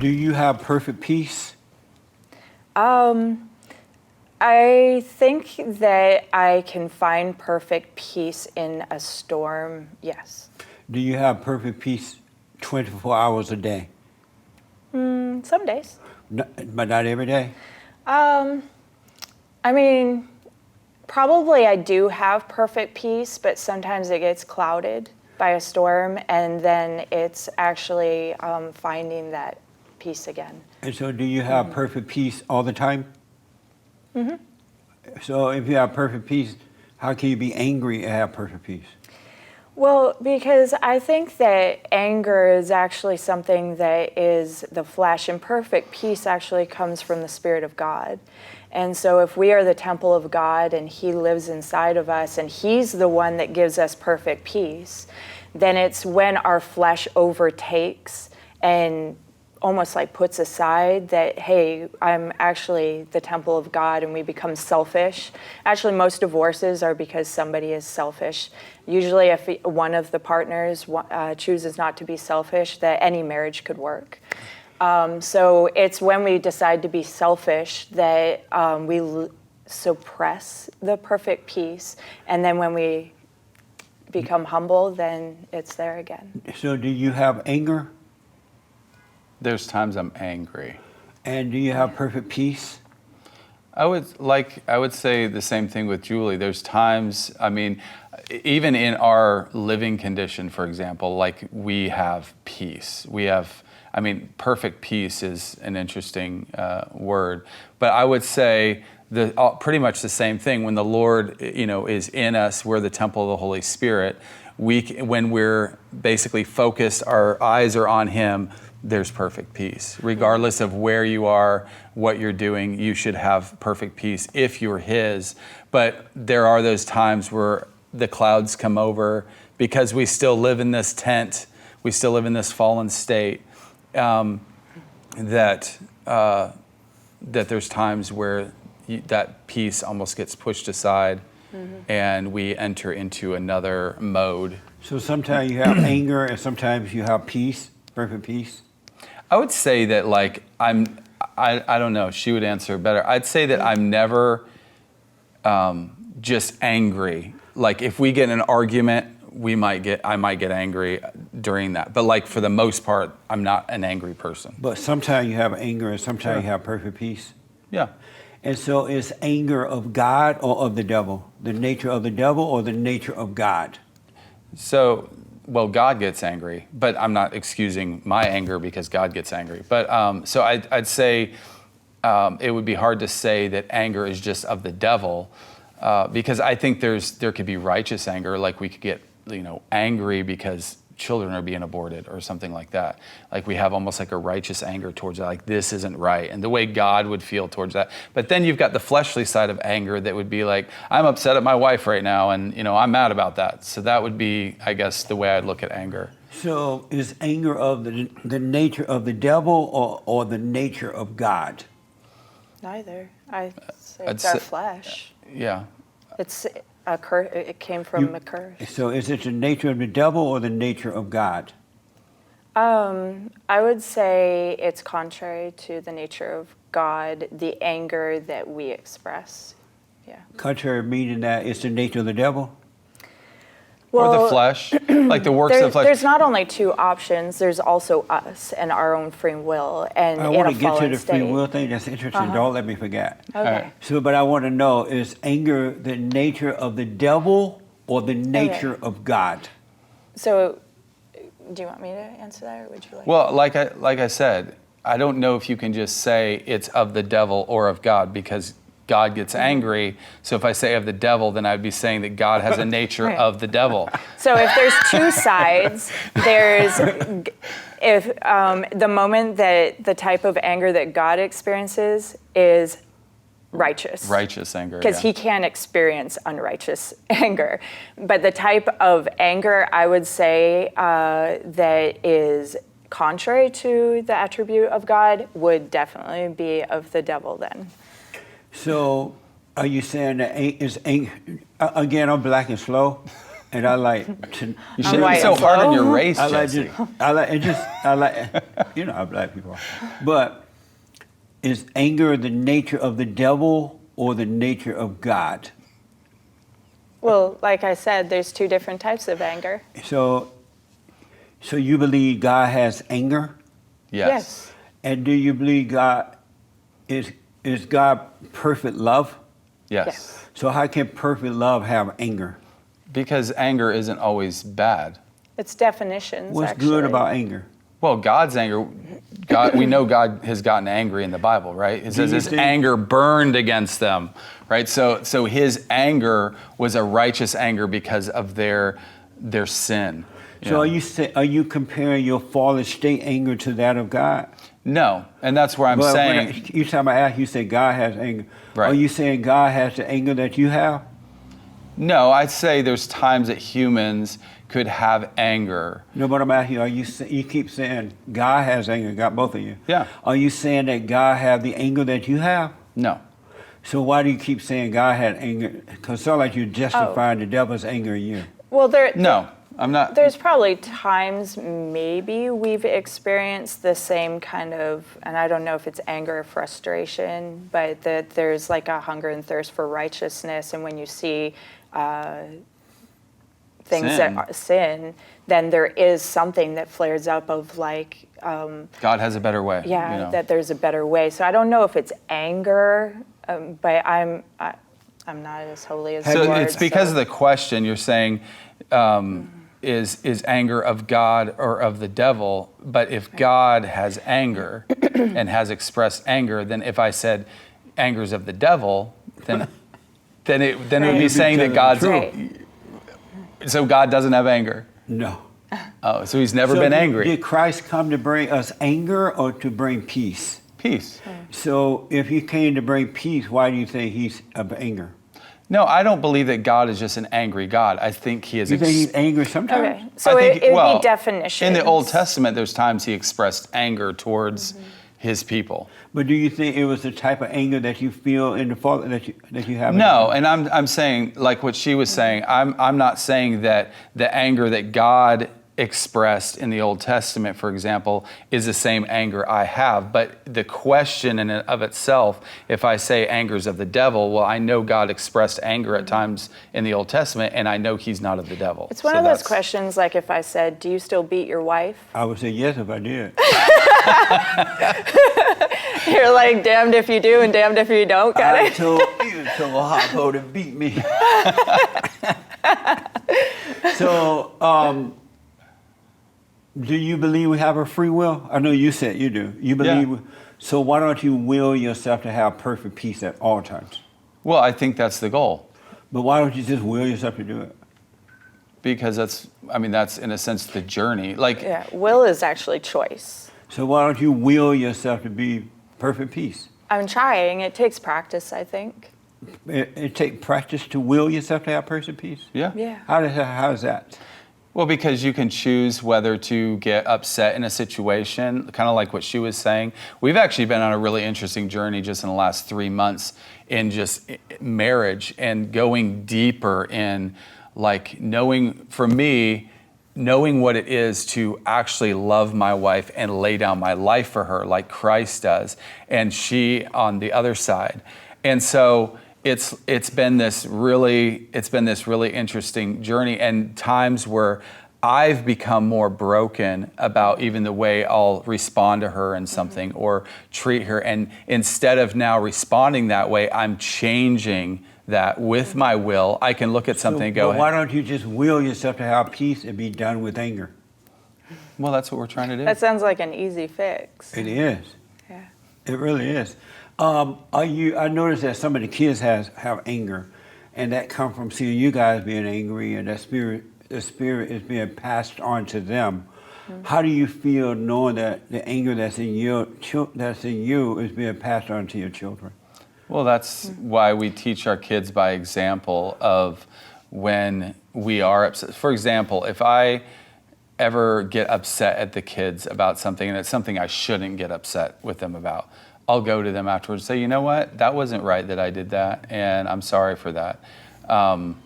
Do you have perfect peace? I think that I can find perfect peace in a storm, yes. Do you have perfect peace 24 hours a day? Some days. No, but not every day? I mean, probably I do have perfect peace, but sometimes it gets clouded by a storm, and then it's actually finding that peace again. And so do you have perfect peace all the time? Mm-hmm. So if you have perfect peace, how can you be angry and have perfect peace? Well, because I think that anger is actually something that is the flesh, and perfect peace actually comes from the Spirit of God. And so if we are the temple of God and He lives inside of us and He's the one that gives us perfect peace, then it's when our flesh overtakes and almost like puts aside that, hey, I'm actually the temple of God, and we become selfish. Actually, most divorces are because somebody is selfish. Usually if one of the partners chooses not to be selfish, that any marriage could work. So it's when we decide to be selfish that we suppress the perfect peace, and then when we become humble, then it's there again. So do you have anger? There's times I'm angry. And do you have perfect peace? I would say the same thing with Julie. There's times, I mean, even in our living condition, for example, like we have peace. Perfect peace is an interesting word, but I would say pretty much the same thing. When the Lord, is in us, we're the temple of the Holy Spirit. When we're basically focused, our eyes are on Him, there's perfect peace. Regardless of where you are, what you're doing, you should have perfect peace if you're His. But there are those times where the clouds come over because we still live in this tent, we still live in this fallen state, that there's times where that peace almost gets pushed aside, and we enter into another mode. So sometimes you have anger and sometimes you have peace, perfect peace? I would say that I don't know, she would answer better. I'd say that I'm never just angry. Like if we get in an argument, I might get angry during that. But for the most part, I'm not an angry person. But sometimes you have anger and sometimes you have perfect peace? Yeah. And so is anger of God or of the devil? The nature of the devil or the nature of God? So, God gets angry, but I'm not excusing my anger because God gets angry. But so I'd say it would be hard to say that anger is just of the devil, because I think there could be righteous anger, like we could get angry because children are being aborted or something like that. Like we have almost like a righteous anger towards that, like this isn't right, and the way God would feel towards that. But then you've got the fleshly side of anger that would be like, I'm upset at my wife right now, and I'm mad about that. So that would be, I guess, the way I'd look at anger. So is anger of the nature of the devil or the nature of God? Neither. I'd say it's our flesh. Yeah. It's a curse. It came from a curse. So is it the nature of the devil or the nature of God? I would say it's contrary to the nature of God, the anger that we express. Yeah. Contrary meaning that it's the nature of the devil? Or the flesh, like the works of the flesh. There's not only two options, there's also us and our own free will. And I want to get to the free will thing. That's interesting. Don't let me forget. Okay. So, but I want to know, is anger the nature of the devil or the nature of God? So, do you want me to answer that, or would you like? Well, like I said, I don't know if you can just say it's of the devil or of God, because God gets angry. So if I say of the devil, then I'd be saying that God has a nature of the devil. So if there's two sides, if the moment that the type of anger that God experiences is righteous anger, because He can't experience unrighteous anger. But the type of anger I would say that is contrary to the attribute of God would definitely be of the devil then. So are you saying that is anger, again, I'm black and slow, and I like to. You shouldn't be white so as hard on well. your race, I like Jesse. I like, you know how black people are. But is anger the nature of the devil or the nature of God? Well, like I said, there's two different types of anger. So you believe God has anger? Yes. And do you believe God is God perfect love? Yes. So how can perfect love have anger? Because anger isn't always bad. It's definitions. What's actually. good about anger? Well, God's anger, we know God has gotten angry in the Bible, right? It says you his think- anger burned against them, right? So his anger was a righteous anger because of their sin. you So know? are you comparing your fallen state anger to that of God? No, and that's where I'm But saying, each time I ask, you say God has anger. Right. Are you saying God has the anger that you have? no, I'd say there's times that humans could have anger. No, but I'm asking you, you keep saying God has anger, got both of you. Yeah. Are you saying that God have the anger that you have? No. So why do you keep saying God had anger? Because it sounds like you're justifying the devil's anger in you. Well, No, I'm not. There's probably times maybe we've experienced the same kind of, and I don't know if it's anger or frustration, but that there's like a hunger and thirst for righteousness, and when you see things Sin. that are sin, then there is something that flares up of like, God has a better way. yeah, you know. that there's a better way. So I don't know if it's anger, but I'm not as holy as So the Lord, it's because so- of the question you're saying, is anger of God or of the devil? But if God has anger and has expressed anger, then if I said anger's of the devil, then it would be Right. saying that You'd be God's telling the Right. so God doesn't have anger. No. Oh, so he's never So been angry. Did Christ come to bring us anger or to bring peace? Peace. So if he came to bring peace, why do you think he's of anger? No, I don't believe that God is just an angry God. I think he is. You think he's angry sometimes? Okay, so it would be definitions. In the Old Testament, there's times he expressed anger towards his people. But do you think it was the type of anger that you feel in the Father that you have? No, and I'm saying, like what she was saying, I'm not saying that the anger that God expressed in the Old Testament, for example, is the same anger I have. But the question in and of itself, if I say anger's of the devil, well, I know God expressed anger at times in the Old Testament, and I know he's not of the devil. It's one So of those that's- questions like if I said, do you still beat your wife? I would say yes if I did. You're like, damned if you do and damned if you don't, got I it? told Harpo to beat me. So, do you believe we have a free will? I know you said you do. You believe. Yeah. So why don't you will yourself to have perfect peace at all times? Well, I think that's the goal. But why don't you just will yourself to do it? Because that's in a sense the journey. Like, Yeah, will is actually choice. So why don't you will yourself to be perfect peace? I'm trying. It takes practice, I think. It takes practice to will yourself to have perfect peace. yeah. Yeah. How is that? Well, because you can choose whether to get upset in a situation, kind of like what she was saying. We've actually been on a really interesting journey just in the last 3 months in just marriage and going deeper in like knowing what it is to actually love my wife and lay down my life for her like Christ does, and she on the other side. And so it's been this really interesting journey, and times where I've become more broken about even the way I'll respond to her in something or treat her. And instead of now responding that way, I'm changing that with my will. I can look at something and go, But why don't you just will yourself to have peace and be done with anger? well, that's what we're trying to do. That sounds like an easy fix. It is. Yeah. It really is. I noticed that some of the kids have anger, and that come from seeing you guys being angry, and the spirit is being passed on to them. Mm-hmm. How do you feel knowing that the anger that's in you is being passed on to your children? Well, that's why we teach our kids by example of when we are upset. For example, if I ever get upset at the kids about something, and it's something I shouldn't get upset with them about, I'll go to them afterwards and say, you know what, that wasn't right that I did that, and I'm sorry for that.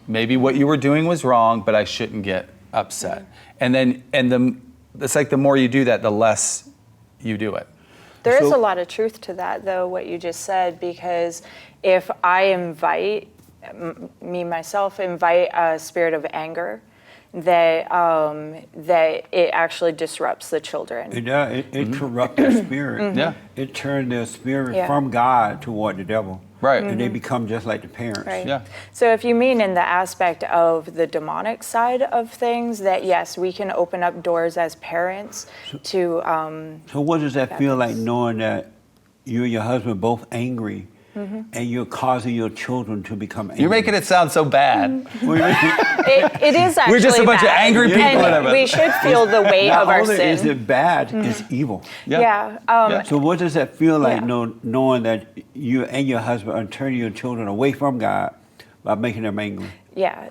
maybe what you were doing was wrong, but I shouldn't get upset. It's like the more you do that, the less you do it. There is a lot of truth to that, though, what you just said, because if I invite a spirit of anger, that it actually disrupts the children. It does. It corrupts their spirit. Yeah. It turns their spirit from God toward the devil. Right. And they become just like the parents. Right. Yeah. So if you mean in the aspect of the demonic side of things, that yes, we can open up doors as parents to. So what does that feel like, knowing that you and your husband both angry, and you're causing your children to become angry? You're making it sound so bad. It is actually We're just a bunch of bad. angry people. And we should feel the weight of our Not only is sin. it bad, it's evil. Yeah. So what does that feel like, Yeah. knowing that you and your husband are turning your children away from God by making them angry? Yeah,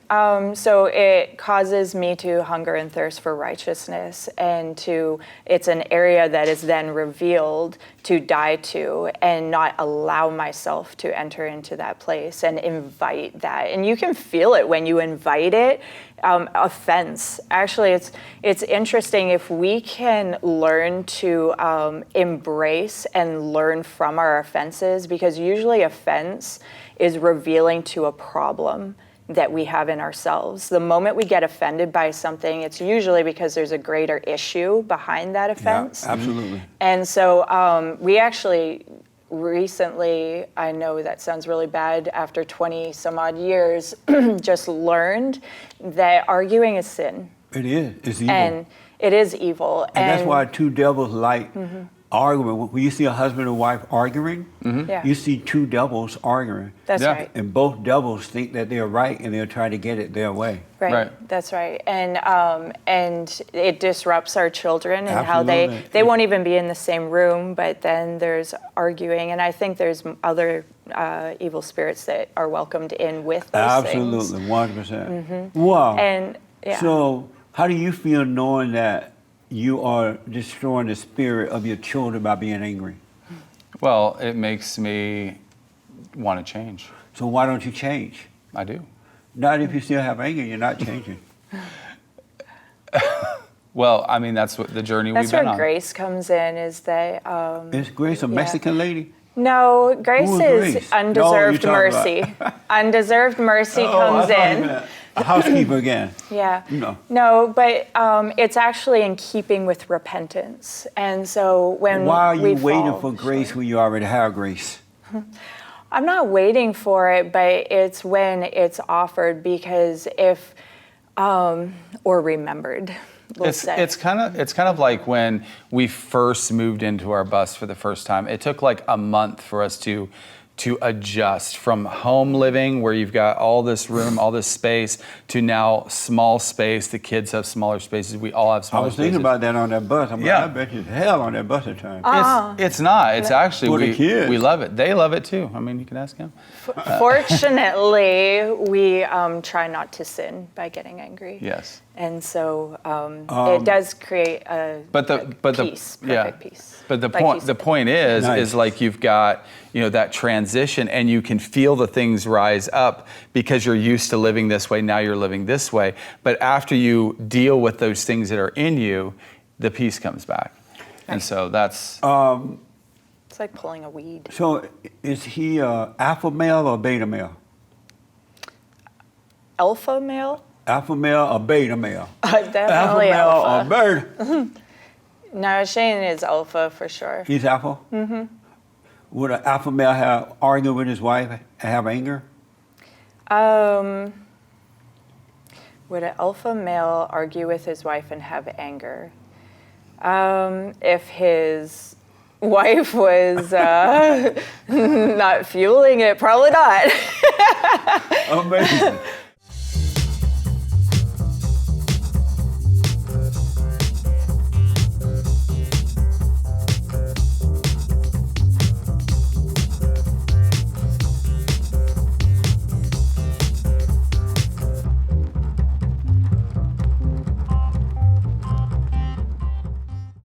so it causes me to hunger and thirst for righteousness, and it's an area that is then revealed to die to and not allow myself to enter into that place and invite that. And you can feel it when you invite it. Offense. Actually, it's interesting if we can learn to embrace and learn from our offenses, because usually offense is revealing to a problem that we have in ourselves. The moment we get offended by something, it's usually because there's a greater issue behind that offense. Yeah, absolutely. And so we actually recently, I know that sounds really bad, after 20 some odd years, just learned that arguing is sin. It is. It's evil. And it is evil. And that's why two devils like arguing. When you see a husband and wife arguing, you see two devils arguing. That's right. And both devils think that they're right, and they're trying to get it their way. Right. That's right. And it disrupts our children and how Absolutely. they won't even be in the same room, but then there's arguing. And I think there's other evil spirits that are welcomed in with those things. Absolutely, 100%. Wow. And yeah. So how do you feel knowing that you are destroying the spirit of your children by being angry? Well, it makes me want to change. So why don't you change? I do. Not if you still have anger, you're not changing. Well, I mean, that's what the journey That's we've been where on. grace comes in, is that Is Grace a Mexican lady? no, grace Who is Grace? undeserved No, you're talking mercy. Undeserved mercy comes I thought you in. meant a housekeeper again. Yeah. No. No, but it's actually in keeping with repentance. And so when Why are you we waiting fall for grace short- when you already have grace? I'm not waiting for it, but it's when it's offered, because if or remembered. We'll say. It's kind of like when we first moved into our bus for the first time. It took like a month for us to adjust from home living, where you've got all this room, all this space, to now small space. The kids have smaller spaces. We all have I smaller was spaces. thinking about that on that bus. I'm like, Yeah. I bet you hell on that bus at times. It's not. It's actually, For the kids. we love it. They love it too. I mean, you can ask him. Fortunately, we try not to sin by getting angry. Yes. And so it does create a peace, perfect peace. But the Like point is Nice. like you've got, that transition, and you can feel the things rise up because you're used to living this way. Now you're living this way. But after you deal with those things that are in you, the peace comes back. And so that's It's like pulling a weed. So is he alpha male or beta male? Alpha male? Alpha male or beta male? Definitely alpha male alpha. or beta? No, Shane is alpha for sure. He's alpha? Mm-hmm. Would an alpha male argue with his wife and have anger? Would an alpha male argue with his wife and have anger? If his wife was not fueling it, probably not. Amazing.